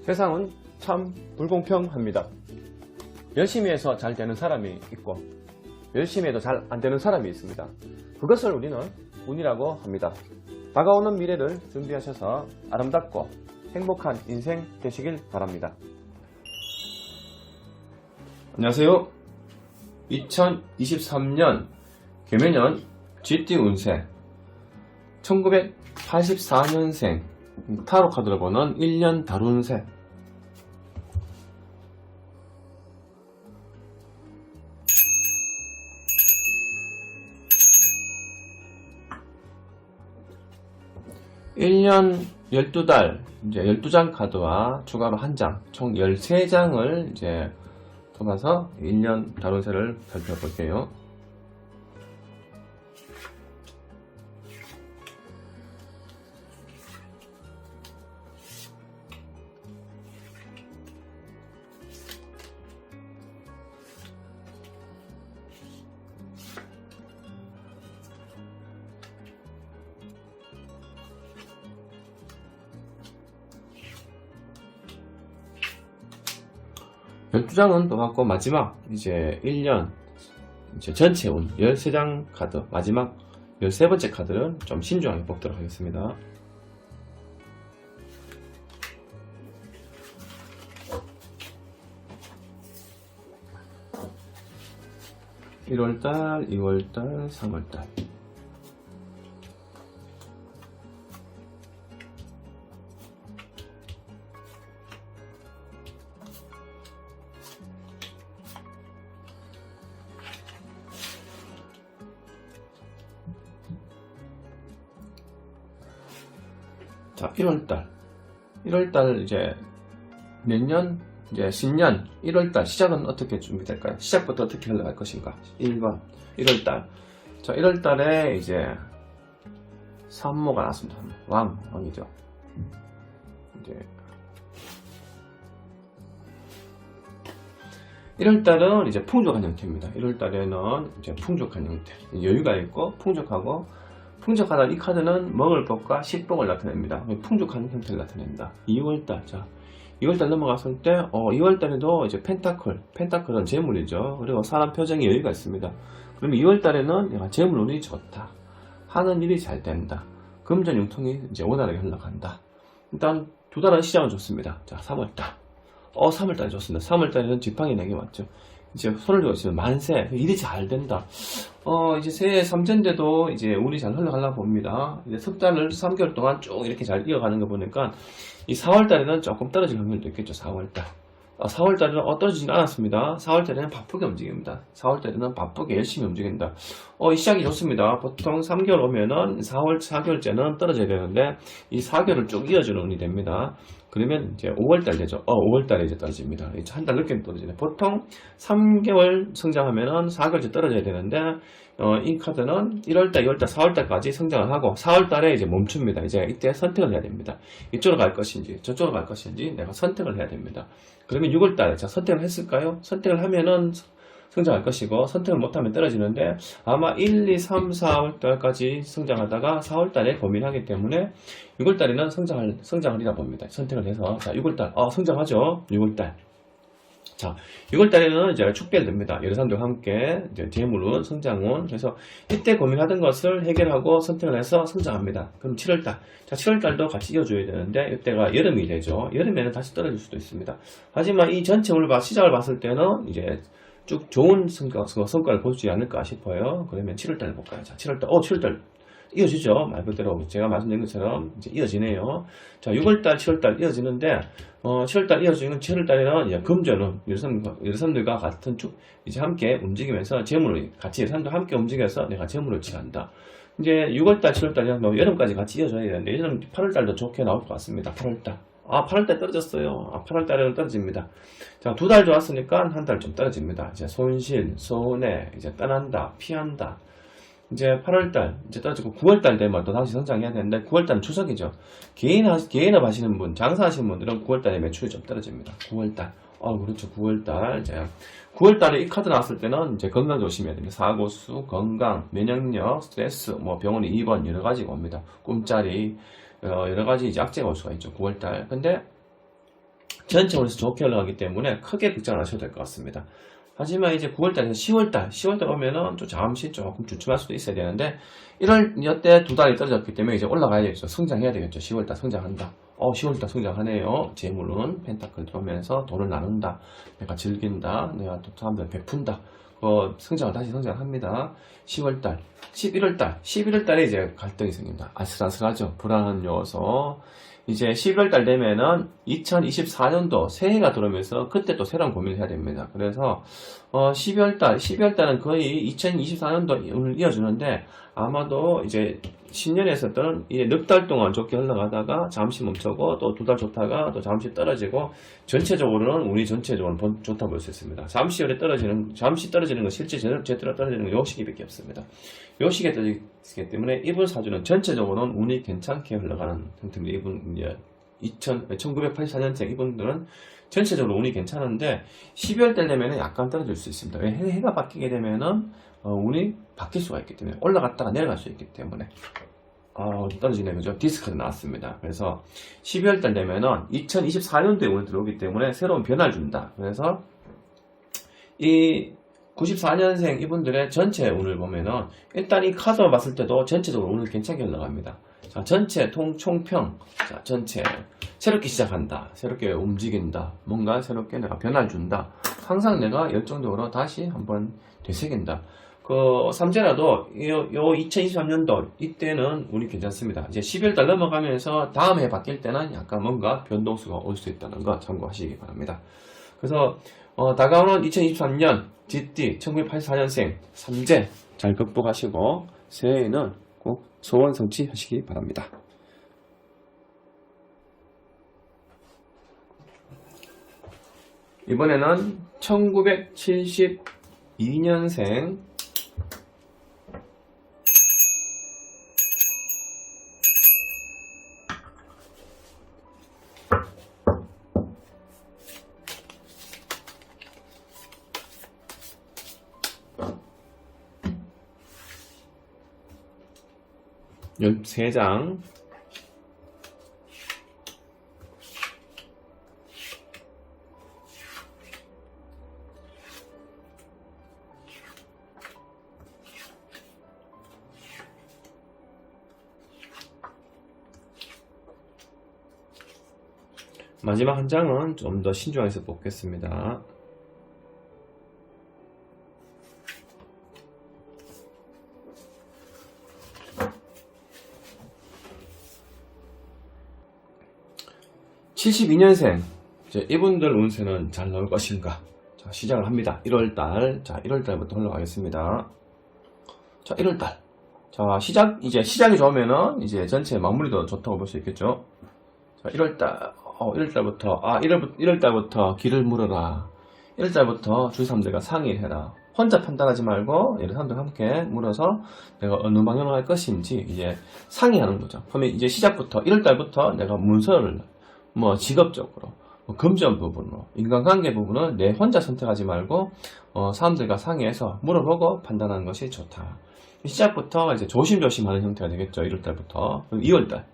세상은 참 불공평합니다. 열심히 해서 잘 되는 사람이 있고 열심히 해도 잘 안 되는 사람이 있습니다. 그것을 우리는 운이라고 합니다. 다가오는 미래를 준비하셔서 아름답고 행복한 인생 되시길 바랍니다. 안녕하세요. 2023년 개묘년 쥐띠 운세 1984년생 타로 카드로 보는 1년 달운세. (1년) (12달) 이제 12장 카드와 추가로 1장 총 13장을 이제 뽑아서 1년 달운세를 살펴볼게요. (12장은) 똑같고 마지막 이제 1년 이제 전체 운 13장 카드 마지막 13번째 카드는 좀 신중하게 뽑도록 하겠습니다. (1월달) (2월달) (3월달) 자, 1월달 이제 내년 이제 신년 1월달 시작은 어떻게 준비될까요? 시작부터 어떻게 흘러갈 것인가? 1번 1월달. 자, 1월달에 이제 산모가 나왔습니다. 왕이죠. 이제 1월달은 이제 풍족한 형태입니다. 1월달에는 이제 풍족한 형태, 여유가 있고 풍족하다. 이 카드는 먹을 복과 식복을 나타냅니다. 풍족한 형태를 나타냅니다. 2월달. 자, 2월달 넘어갔을 때, 2월달에도 이제 펜타클은 재물이죠. 그리고 사람 표정에 여유가 있습니다. 그러면 2월달에는 내가 재물운이 좋다. 하는 일이 잘 된다. 금전 융통이 이제 원활하게 흘러간다. 일단 두 달은 시작은 좋습니다. 자, 3월달. 3월달이 좋습니다. 3월달에는 지팡이 내게 왔죠. 이제 손을 들고 있으면 만세, 일이 잘 된다. 이제 새해 삼재인데도 이제 운이 잘 흘러가려고 봅니다. 이제 석 달을 3개월 동안 쭉 이렇게 잘 이어가는 거 보니까 이 4월달에는 조금 떨어질 확률도 있겠죠. 4월달. 4월달에는 떨어지진 않았습니다. 4월달에는 바쁘게 움직입니다. 4월달에는 바쁘게 열심히 움직인다. 이 시작이 좋습니다. 보통 3개월 오면은 4개월째는 떨어져야 되는데 이 4개월을 쭉 이어주는 운이 됩니다. 그러면 이제 5월달 되죠. 5월달에 이제 떨어집니다. 이제 한 달 늦게 떨어지네. 보통 3개월 성장하면은 4개월째 떨어져야 되는데, 이 카드는 1월달, 2월달, 4월달까지 성장을 하고, 4월달에 이제 멈춥니다. 이제 이때 선택을 해야 됩니다. 이쪽으로 갈 것인지, 저쪽으로 갈 것인지, 내가 선택을 해야 됩니다. 그러면 6월달에, 자, 선택을 했을까요? 선택을 하면은 성장할 것이고, 선택을 못하면 떨어지는데, 아마 1, 2, 3, 4월달까지 성장하다가 4월달에 고민하기 때문에 6월달에는 성장하리라 봅니다. 선택을 해서. 자, 6월달. 성장하죠? 6월달. 자, 6월달에는 이제 축별됩니다. 여러 사람들과 함께, 이제 재물운, 성장운. 그래서 이때 고민하던 것을 해결하고 선택을 해서 성장합니다. 그럼 7월달. 자, 7월달도 같이 이어줘야 되는데, 이때가 여름이 되죠. 여름에는 다시 떨어질 수도 있습니다. 하지만 이 전체 운을 시작을 봤을 때는 이제 쭉 좋은 성과를 보지 않을까 싶어요. 그러면 7월달 볼까요? 자, 7월달 이어지죠. 말 그대로 제가 말씀드린 것처럼 이제 이어지네요. 자, 6월달, 7월달 이어지는데, 7월달 이어지는 7월달에는 이제 금전은 여러분들과 같은 쭉 이제 함께 움직이면서 재물을 같이 여러분들 함께 움직여서 내가 재물을 취한다. 이제 6월달, 7월달이면 뭐 여름까지 같이 이어져야 되는데, 여름 8월달도 좋게 나올 것 같습니다. 8월달. 8월달 떨어졌어요. 8월달에는 떨어집니다. 자, 두 달 좋았으니까 한 달 좀 떨어집니다. 이제 손실, 손해, 이제 떠난다, 피한다. 이제 8월달, 이제 떨어지고 9월달 되면 또 다시 성장해야 되는데, 9월달은 추석이죠. 개인업 하시는 분, 장사하시는 분들은 9월달에 매출이 좀 떨어집니다. 9월달. 그렇죠. 9월달. 이제 9월달에 이 카드 나왔을 때는 이제 건강 조심해야 됩니다. 사고수, 건강, 면역력, 스트레스, 뭐 병원에 입원 여러 가지가 옵니다. 꿈자리, 여러 가지 이제 악재가 올 수가 있죠. 9월달. 근데 전체적으로 좋게 흘러가기 때문에 크게 걱정 안 하셔도 될 것 같습니다. 하지만 이제 9월달에서 10월달 오면은 좀 잠시 조금 주춤할 수도 있어야 되는데, 이때 두 달이 떨어졌기 때문에 이제 올라가야 되겠죠. 성장해야 되겠죠. 10월달 성장한다. 10월달 성장하네요. 재물은 펜타클 들어오면서 돈을 나눈다. 내가 즐긴다. 내가 또 사람들 베푼다. 성장을 다시 성장합니다. 10월달, 11월달에 이제 갈등이 생깁니다. 아슬아슬하죠. 불안한 요소. 이제 11월달 되면은 2024년도 새해가 들어오면서 그때 또 새로운 고민을 해야 됩니다. 그래서 12월달은 거의 2024년도를 이어주는데, 아마도 이제 신년에서는 넉 달 동안 좋게 흘러가다가 잠시 멈추고 또 두 달 좋다가 또 잠시 떨어지고, 전체적으로는 운이 전체적으로 좋다 볼 수 있습니다. 잠시 떨어지는 건 실제 제대로 떨어지는 건 요 시기밖에 없습니다. 요 시기에 떨어지기 때문에 이분 사주는 전체적으로는 운이 괜찮게 흘러가는 형태입니다. 이분 1984년생 이분들은 전체적으로 운이 괜찮은데 12월달 되면 약간 떨어질 수 있습니다. 왜? 해가 바뀌게 되면은 운이 바뀔 수가 있기 때문에, 올라갔다가 내려갈 수 있기 때문에 떨어지네, 그죠? 디스크가 나왔습니다. 그래서 12월달 되면은 2024년도에 운이 들어오기 때문에 새로운 변화를 준다. 그래서 이 94년생 이분들의 전체 운을 보면은 일단 이 카드만 봤을 때도 전체적으로 운을 괜찮게 흘러갑니다. 자, 전체 총평. 자, 전체 새롭게 시작한다. 새롭게 움직인다. 뭔가 새롭게 내가 변화를 준다. 항상 내가 열정적으로 다시 한번 되새긴다. 삼재라도 요 2023년도 이때는 운이 괜찮습니다. 이제 12월달 넘어가면서 다음 해 바뀔 때는 약간 뭔가 변동수가 올 수 있다는 거 참고하시기 바랍니다. 그래서 다가오는 2023년 GT 1984년생 삼재 잘 극복하시고 새해에는 꼭 소원 성취하시기 바랍니다. 이번에는 1972년생 열세 장 마지막 한 장은 좀 더 신중해서 뽑겠습니다. (72년생) 이분들 운세는 잘 나올 것인가? 자, 시작을 합니다. 1월달. 자, 1월달부터 흘러가겠습니다. 자, 1월달. 자, 시작이 좋으면은 이제 전체 마무리도 좋다고 볼 수 있겠죠. 자, 1월달부터 길을 물어라. 1월달부터 주위 사람들과 상의를 해라. 혼자 판단하지 말고 여러 사람들과 함께 물어서 내가 어느 방향으로 할 것인지 이제 상의하는 거죠. 그러면 이제 시작부터 1월달부터 내가 문서를 직업적으로 금전 부분으로 인간관계 부분은 내 혼자 선택하지 말고 사람들과 상의해서 물어보고 판단하는 것이 좋다. 시작부터 이제 조심조심 하는 형태가 되겠죠. 1월달부터. 그럼 2월달.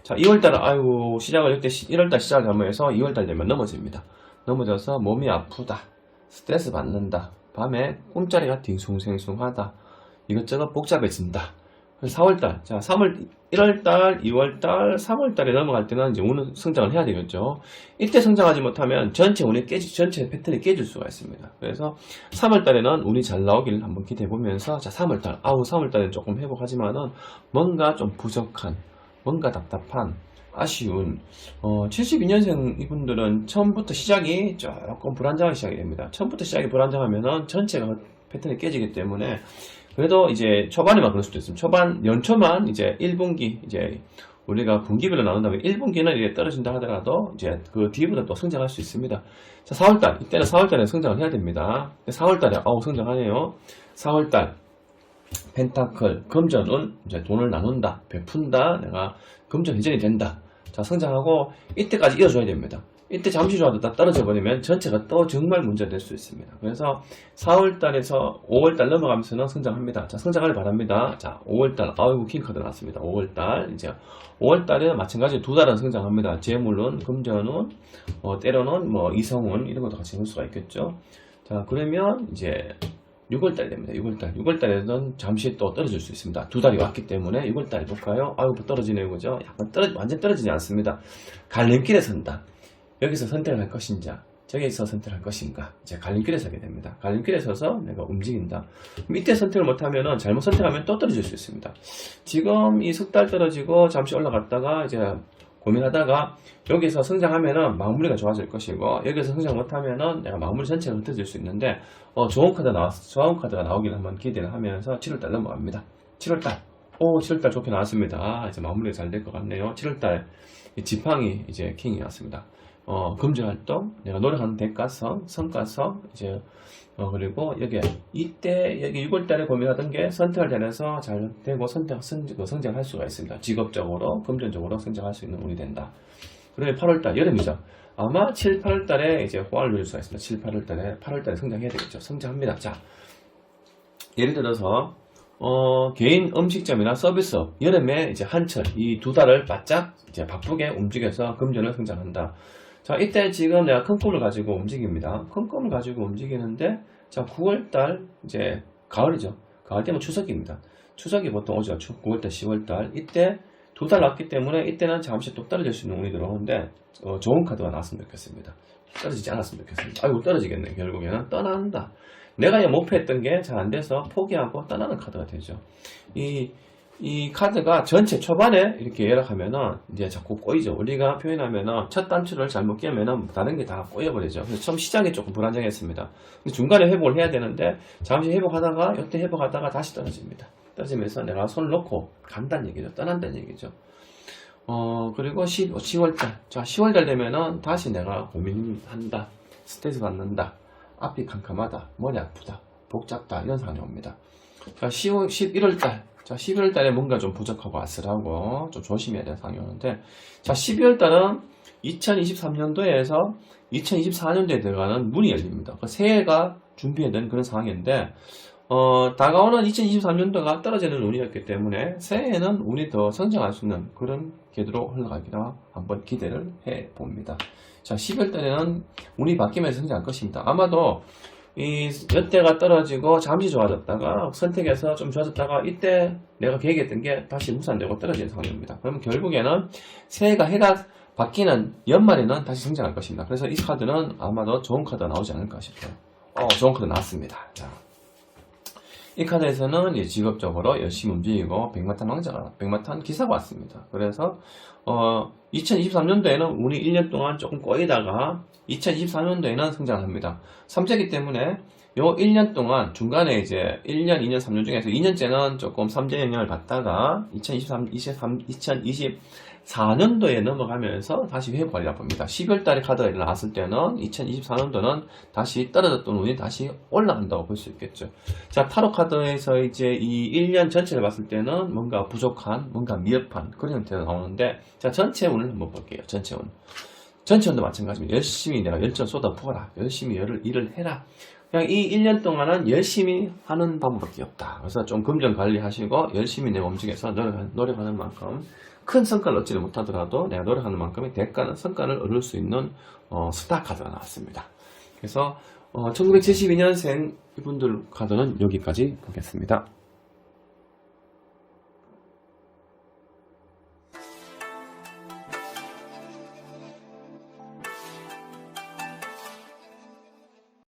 자, 2월달은 시작을 이때 1월달 시작을 잘못해서 2월달 되면 넘어집니다. 넘어져서 몸이 아프다. 스트레스 받는다. 밤에 꿈자리가 딩숭생숭하다. 이것저것 복잡해진다. 4월달. 자, 1월달, 2월달, 3월달에 넘어갈 때는 이제 운은 성장을 해야 되겠죠. 이때 성장하지 못하면 전체 패턴이 깨질 수가 있습니다. 그래서 3월달에는 운이 잘 나오길 한번 기대해 보면서, 자, 3월달에는 조금 회복하지만은 뭔가 좀 부족한, 뭔가 답답한, 아쉬운, 72년생 이분들은 처음부터 시작이 조금 불안정하게 시작이 됩니다. 처음부터 시작이 불안정하면은 전체가 패턴이 깨지기 때문에, 그래도 이제 초반에만 그럴 수도 있습니다. 연초만 이제 1분기, 이제 우리가 분기별로 나눈다면 1분기는 이제 떨어진다 하더라도 이제 그 뒤부터 또 성장할 수 있습니다. 자, 4월달. 이때는 4월달에 성장을 해야 됩니다. 4월달에, 성장하네요. 4월달. 펜타클, 금전은 이제 돈을 나눈다, 베푼다, 내가 금전 회전이 된다. 자, 성장하고 이때까지 이어줘야 됩니다. 이때 잠시 좋아졌다 떨어져 버리면 전체가 또 정말 문제가 될 수 있습니다. 그래서 4월달에서 5월달 넘어가면서는 성장합니다. 자, 성장을 바랍니다. 자, 5월달, 아이고, 킹카드 나왔습니다. 5월달, 이제 5월달에 마찬가지로 두 달은 성장합니다. 재물운, 금전운, 때로는 뭐 이성운, 이런 것도 같이 넣을 수가 있겠죠. 자, 그러면 이제 6월달 됩니다. 6월달에는 잠시 또 떨어질 수 있습니다. 두 달이 왔기 때문에 6월달 볼까요? 아이고, 완전히 떨어지지 않습니다. 갈림길에 선다. 여기서 선택을 할 것인가, 저기서 선택을 할 것인가, 이제 갈림길에 서게 됩니다. 갈림길에 서서 내가 움직인다. 이때 선택을 못하면은, 잘못 선택하면 또 떨어질 수 있습니다. 지금 이 석 달 떨어지고 잠시 올라갔다가 이제 고민하다가 여기서 성장하면은 마무리가 좋아질 것이고, 여기서 성장 못하면은 내가 마무리 전체가 흩어질 수 있는데, 좋은 카드가 나오기를 한번 기대를 하면서 7월달 넘어갑니다. 7월달 좋게 나왔습니다. 이제 마무리가 잘 될 것 같네요. 7월달 지팡이 이제 킹이 왔습니다. 금전활동, 내가 노력하는 대가성, 성과성, 이제, 그리고 이때, 여기 6월달에 고민하던 게 선택을 잘해서 잘 되고 성장할 수가 있습니다. 직업적으로, 금전적으로 성장할 수 있는 운이 된다. 그리고 8월달, 여름이죠. 아마 7, 8월달에 이제 호황을 누릴 수가 있습니다. 7, 8월달에 성장해야 되겠죠. 성장합니다. 자, 예를 들어서, 개인 음식점이나 서비스업, 여름에 이제 한철, 이 두 달을 바짝 이제 바쁘게 움직여서 금전을 성장한다. 자, 이때 지금 내가 큰 꿈을 가지고 움직입니다. 큰 꿈을 가지고 움직이는데, 자, 9월달, 이제, 가을이죠. 가을 때면 추석입니다. 추석이 보통 오죠. 9월달, 10월달. 이때 두 달 났기 때문에 이때는 잠시 또 떨어질 수 있는 운이 들어오는데, 좋은 카드가 나왔으면 좋겠습니다. 떨어지지 않았으면 좋겠습니다. 아이고, 떨어지겠네. 결국에는 떠난다. 내가 목표했던 게 잘 안 돼서 포기하고 떠나는 카드가 되죠. 이 카드가 전체 초반에 이렇게 예락하면은 이제 자꾸 꼬이죠. 우리가 표현하면은 첫 단추를 잘못 끼면은 다른 게 다 꼬여버리죠. 그래서 처음 시작이 조금 불안정했습니다. 근데 중간에 회복을 해야 되는데 잠시 회복하다가 이때 회복하다가 다시 떨어집니다. 떨어지면서 내가 손을 놓고 간다는 얘기죠. 떠난다는 얘기죠. 그리고 10월달. 자, 10월달 되면은 다시 내가 고민한다. 스트레스 받는다. 앞이 캄캄하다. 머리 아프다. 복잡다. 이런 상황이 옵니다. 자, 11월달. 자, 11월달에 뭔가 좀 부족하고 아슬하고 좀 조심해야 되는 상황이 오는데, 자, 12월달은 2023년도에서 2024년도에 들어가는 문이 열립니다. 그 새해가 준비해야 되는 그런 상황인데, 다가오는 2023년도가 떨어지는 운이었기 때문에 새해에는 운이 더 성장할 수 있는 그런 궤도로 흘러가기라 한번 기대를 해 봅니다. 자, 12월달에는 운이 바뀌면서 성장할 것입니다. 아마도 여태가 떨어지고 잠시 좋아졌다가 선택해서 좀 좋아졌다가 이때 내가 계획했던 게 다시 무산되고 떨어지는 상황입니다. 그러면 결국에는 새해가 해가 바뀌는 연말에는 다시 성장할 것입니다. 그래서 이 카드는 아마도 좋은 카드가 나오지 않을까 싶어요. 좋은 카드 나왔습니다. 자, 이 카드에서는 직업적으로 열심히 움직이고 백마탄 기사가 왔습니다. 그래서 2023년도에는 운이 1년 동안 조금 꼬이다가 2024년도에는 성장합니다. 3세기 때문에 요 1년 동안 중간에 이제 1년, 2년, 3년 중에서 2년째는 조금 3재 영향을 받다가 2024년도에 넘어가면서 다시 회복하리라 봅니다. 12월 달에 카드가 나왔을 때는 2024년도는 다시 떨어졌던 운이 다시 올라간다고 볼 수 있겠죠. 자, 타로 카드에서 이제 이 1년 전체를 봤을 때는 뭔가 부족한, 뭔가 미흡한 그런 형태가 나오는데, 자, 전체 운을 한번 볼게요. 전체 운. 전체 운도 마찬가지입니다. 열심히 내가 열정 쏟아부어라. 열심히 일을 해라. 그냥 이 1년 동안은 열심히 하는 방법밖에 없다. 그래서 좀 금전 관리하시고 열심히 내가 움직여서 노력하는 만큼 큰 성과를 얻지를 못하더라도 내가 노력하는 만큼의 대가는 성과를 얻을 수 있는 스타 카드가 나왔습니다. 그래서 1972년생 이분들 카드는 여기까지 보겠습니다.